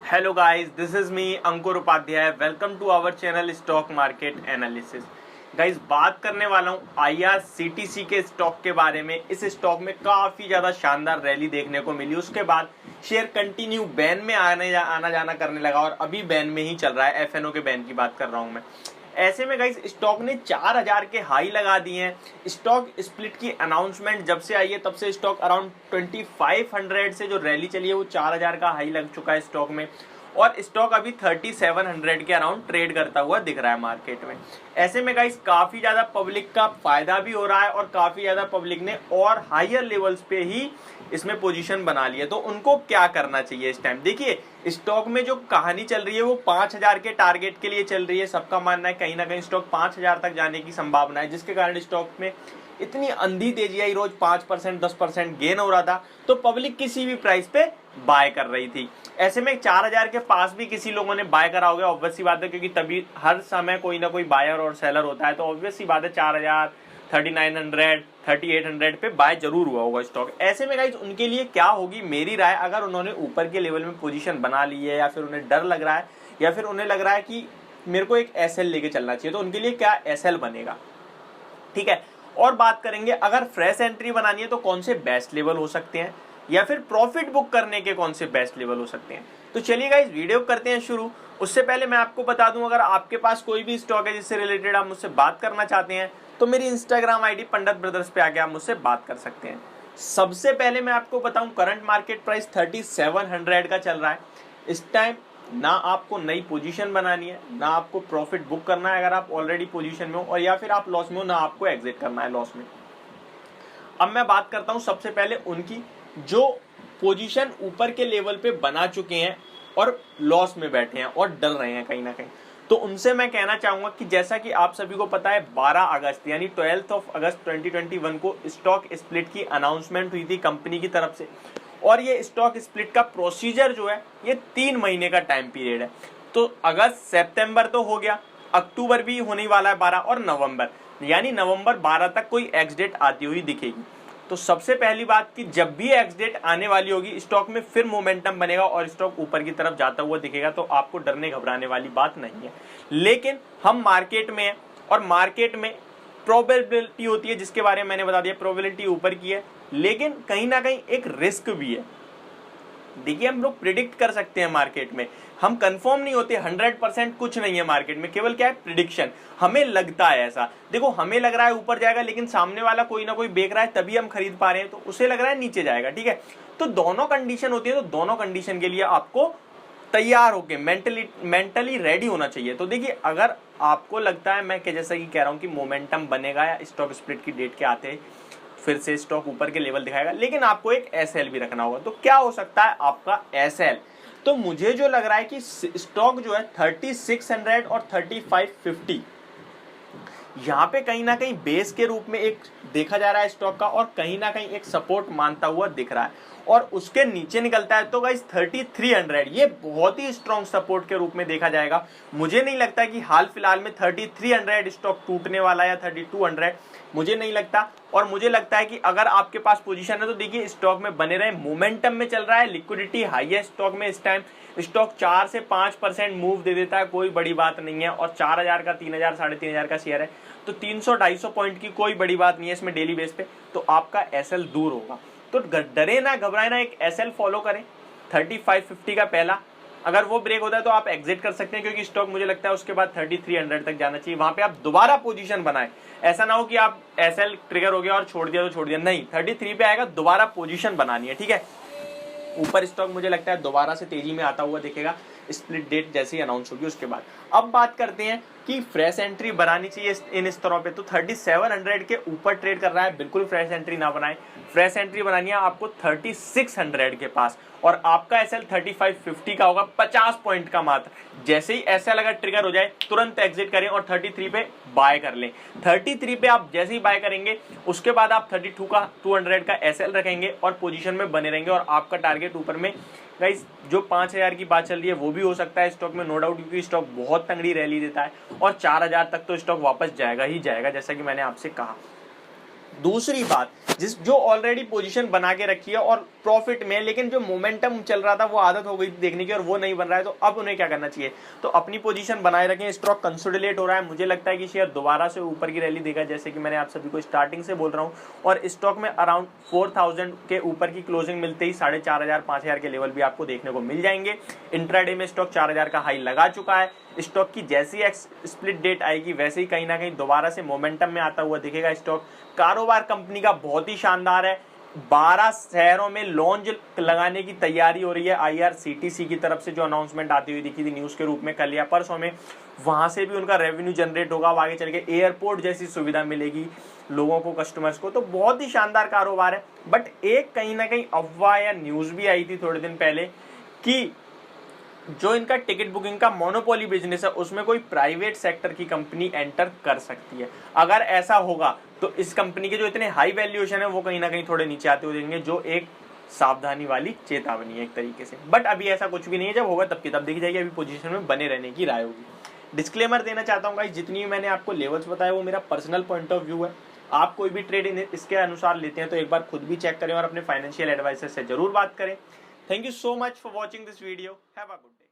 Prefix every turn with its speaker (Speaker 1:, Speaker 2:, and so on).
Speaker 1: Hello guys, this is me Ankur Upadhyay. Welcome to our channel stock market analysis. Guys, बात करने वाला हूँ IRCTC के स्टॉक के बारे में। इस स्टॉक में काफी ज्यादा शानदार रैली देखने को मिली, उसके बाद शेयर कंटिन्यू बैन में आना जाना करने लगा और अभी बैन में ही चल रहा है। FNO के बैन की बात कर रहा हूँ मैं। ऐसे में गाइस स्टॉक ने 4000 के हाई लगा दिए हैं। स्टॉक स्प्लिट की अनाउंसमेंट जब से आई है तब से स्टॉक अराउंड 2500 से जो रैली चली है वो 4000 का हाई लग चुका है स्टॉक में, और स्टॉक अभी 3700 के अराउंड ट्रेड करता हुआ दिख रहा है मार्केट में। ऐसे में गाइस काफी ज्यादा पब्लिक का फायदा भी हो रहा है और काफी ज्यादा पब्लिक ने और हायर लेवल्स पे ही इसमें पोजीशन बना ली है। तो उनको क्या करना चाहिए इस टाइम? देखिए, स्टॉक में जो कहानी चल रही है वो 5000 के टारगेट के लिए चल रही है। सबका मानना है कहीं ना कहीं स्टॉक 5000 तक जाने की संभावना है, जिसके कारण स्टॉक में इतनी अंधी तेजी आई। रोज 5% 10% गेन हो रहा था, तो पब्लिक किसी भी प्राइस पे बाय कर रही थी। ऐसे में 4000 के पास भी किसी लोगों ने बाय करा होगा, ऑब्वियस सी बात है, क्योंकि तभी हर समय कोई ना कोई बायर और सेलर होता है। तो ऑब्वियस सी बात है 4000 3900 3800 पे बाय जरूर हुआ होगा स्टॉक। ऐसे में गाइस उनके लिए क्या होगी मेरी राय, अगर उन्होंने ऊपर के लेवल में पोजीशन बना ली है या फिर उन्हें डर लग रहा है या फिर उन्हें लग रहा है कि मेरे को एक SL लेके चलना चाहिए, तो उनके लिए क्या SL बनेगा, ठीक है। और बात करेंगे अगर फ्रेश एंट्री बनानी है तो कौन से बेस्ट लेवल हो सकते हैं, या फिर प्रॉफिट बुक करने के कौन से बेस्ट लेवल हो सकते हैं। तो चलिए गाइस वीडियो करते हैं शुरू। उससे पहले मैं आपको बता दूं, अगर आपके पास कोई भी स्टॉक है जिससे रिलेटेड आप मुझसे बात करना चाहते हैं तो मेरी इंस्टाग्राम ID पंडित ब्रदर्स पे आके आप मुझसे बात कर सकते हैं। सबसे पहले मैं आपको बताऊं, करंट मार्केट प्राइस 3700 का चल रहा है इस टाइम। ना आपको नई पोजीशन बनानी है, ना आपको प्रॉफिट बुक करना है अगर आप ऑलरेडी पोजीशन में हो, और या फिर आप लॉस में हो, ना आपको एग्जिट करना है लॉस में। अब मैं बात करता हूं सबसे पहले उनकी जो पोजीशन ऊपर के लेवल पे बना चुके हैं और लॉस में बैठे हैं और डर रहे हैं कहीं ना कहीं। तो उनसे मैं कहना चाहूंगा कि जैसा कि आप सभी को पता है 12 अगस्त यानी 12 अगस्त 2021 को स्टॉक स्प्लिट की अनाउंसमेंट हुई थी कंपनी की तरफ से, और ये स्टॉक स्प्लिट का प्रोसीजर जो है ये 3 महीने का टाइम पीरियड है। तो अगस्त सितंबर तो हो गया, अक्टूबर भी होने वाला है 12, और नवंबर, यानी नवंबर 12 तक कोई एक्स डेट आती हुई दिखेगी। तो सबसे पहली बात कि जब भी एक्स डेट आने वाली होगी स्टॉक में फिर मोमेंटम बनेगा और स्टॉक ऊपर की तरफ जाता हुआ दिखेगा, तो आपको डरने घबराने वाली बात नहीं है। लेकिन हम मार्केट में हैं और मार्केट में प्रोबेबिलिटी होती है, जिसके बारे में मैंने बता दिया, प्रोबेबिलिटी ऊपर की है, लेकिन कहीं ना कहीं एक रिस्क भी है। देखिए, हम लोग प्रिडिक्ट कर सकते हैं मार्केट में, हम कंफर्म नहीं होते, 100% कुछ नहीं है मार्केट में, केवल क्या है प्रिडिक्शन। हमें लगता है ऐसा, देखो हमें लग रहा है ऊपर जाएगा, लेकिन सामने वाला कोई ना कोई बेच रहा है तभी हम खरीद पा रहे हैं, तो उसे लग रहा है नीचे जाएगा, ठीक है। तो दोनों कंडीशन होती है, तो दोनों कंडीशन के लिए आपको तैयार होके मेंटली रेडी होना चाहिए। तो देखिए, अगर आपको लगता है, मैं जैसा कि कह रहा हूं कि मोमेंटम बनेगा या स्टॉक स्प्लिट की डेट के आते फिर से स्टॉक ऊपर के लेवल दिखाएगा, लेकिन आपको एक SL भी रखना होगा। तो क्या हो सकता है आपका SL? तो मुझे जो लग रहा है कि स्टॉक जो है 3600 और 3550 यहाँ पे कहीं ना कहीं बेस के रूप में एक देखा जा रहा है स्टॉक का, और कहीं ना कहीं एक सपोर्ट मानता हुआ दिख रहा है, और उसके नीचे निकलता है तो गाइस 3300 ये बहुत ही स्ट्रॉन्ग सपोर्ट के रूप में देखा जाएगा। मुझे नहीं लगता कि हाल फिलहाल में 3300 स्टॉक टूटने वाला है या 3200, मुझे नहीं लगता। और मुझे लगता है कि अगर आपके पास पोजीशन है तो देखिए स्टॉक में बने रहे, मोमेंटम में चल रहा है, लिक्विडिटी हाई है स्टॉक में इस टाइम। स्टॉक 4 से 5% मूव दे देता है, कोई बड़ी बात नहीं है, और 4000 का 3000 3500 का शेयर है, तो 300-250 पॉइंट की कोई बड़ी बात नहीं है इसमें डेली बेस पे, तो आपका SL दूर होगा। तो डरे ना घबराए ना, एक SL फॉलो करें 3550 का पहला। अगर वो ब्रेक होता है तो आप एग्जिट कर सकते हैं, क्योंकि स्टॉक मुझे लगता है उसके बाद 3300 तक जाना चाहिए, वहां पे आप दोबारा पोजीशन बनाएं। ऐसा ना हो कि आप SL ट्रिगर हो गया और छोड़ दिया तो छोड़ दिया, नहीं, 33 पे आएगा, दोबारा पोजीशन बनानी है, ठीक है। ऊपर स्टॉक मुझे लगता है दोबारा से तेजी में आता हुआ दिखेगा स्प्लिट डेट जैसे ही अनाउंस होगी उसके बाद। अब बात करते हैं कि फ्रेश एंट्री बनानी चाहिए इन स्तरों पे, तो 3700 के ऊपर ट्रेड कर रहा है, बिल्कुल फ्रेश एंट्री ना बनाए। फ्रेश एंट्री बनानी है आपको 3600 के पास, और आपका SL 3550 का होगा, 50 पॉइंट का मात्र। जैसे ही SL अगर ट्रिगर हो जाए तुरंत एग्जिट करें और 33 पे बाय कर लें। 33 पे आप जैसे ही बाय करेंगे उसके बाद आप 3200 का SL रखेंगे और पोजीशन में बने रहेंगे, और आपका टारगेट ऊपर में गाइस जो 5000 की बात चल रही है वो भी हो सकता है स्टॉक में, नो डाउट, क्योंकि स्टॉक बहुत तंगड़ी रैली देता है, और 4000 तक तो स्टॉक वापस जाएगा ही जाएगा, जैसा कि मैंने आपसे कहा। दूसरी बात, जो ऑलरेडी पोजीशन बना के रखी है और प्रॉफिट में, लेकिन जो मोमेंटम चल रहा था वो आदत हो गई थी देखने की और वो नहीं बन रहा है, तो अब उन्हें क्या करना चाहिए? तो अपनी पोजीशन बनाए रखें। स्टॉक कंसोलिडेट हो रहा है, मुझे लगता है कि शेयर दोबारा से ऊपर की रैली देगा, जैसे कि मैंने आप सभी को स्टार्टिंग से बोल रहा हूँ। और स्टॉक में अराउंड 4000 के ऊपर की क्लोजिंग मिलते ही 4500 5000 के लेवल भी आपको देखने को मिल जाएंगे। इंट्राडे में स्टॉक 4000 का हाई लगा चुका है। स्टॉक की जैसी स्प्लिट डेट आएगी वैसे ही कहीं ना कहीं दोबारा से मोमेंटम में आता हुआ दिखेगा स्टॉक। कारोबार कंपनी का बहुत ही शानदार है। 12 शहरों में लॉन्च लगाने की तैयारी हो रही है आईआरसीटीसी की तरफ से, जो अनाउंसमेंट आती हुई दिखी थी न्यूज के रूप में कल या परसों में। वहां से भी उनका रेवेन्यू जनरेट होगा, आगे चल के एयरपोर्ट जैसी सुविधा मिलेगी लोगों को, कस्टमर्स को। तो बहुत ही शानदार कारोबार है। बट एक कहीं ना कहीं अफवाह या न्यूज भी आई थी थोड़े दिन पहले कि जो इनका टिकट बुकिंग का मोनोपोली बिजनेस है उसमें कोई प्राइवेट सेक्टर की कंपनी एंटर कर सकती है। अगर ऐसा होगा तो इस कंपनी के जो इतने हाई वैल्यूएशन है वो कहीं ना कहीं थोड़े नीचे आते हुए देंगे, जो एक सावधानी वाली चेतावनी है एक तरीके से। बट अभी ऐसा कुछ भी नहीं है, जब होगा तब की तब देखी जाएगी। अभी पोजीशन में बने रहने की राय होगी। डिस्क्लेमर देना चाहता हूँ गाइस, जितनी भी मैंने आपको लेवल्स बताया वो मेरा पर्सनल पॉइंट ऑफ व्यू है। आप कोई भी ट्रेड इसके अनुसार लेते हैं तो एक बार खुद भी चेक करें और अपने फाइनेंशियल एडवाइजर से जरूर बात करें। Thank you so much for watching this video. Have a good day.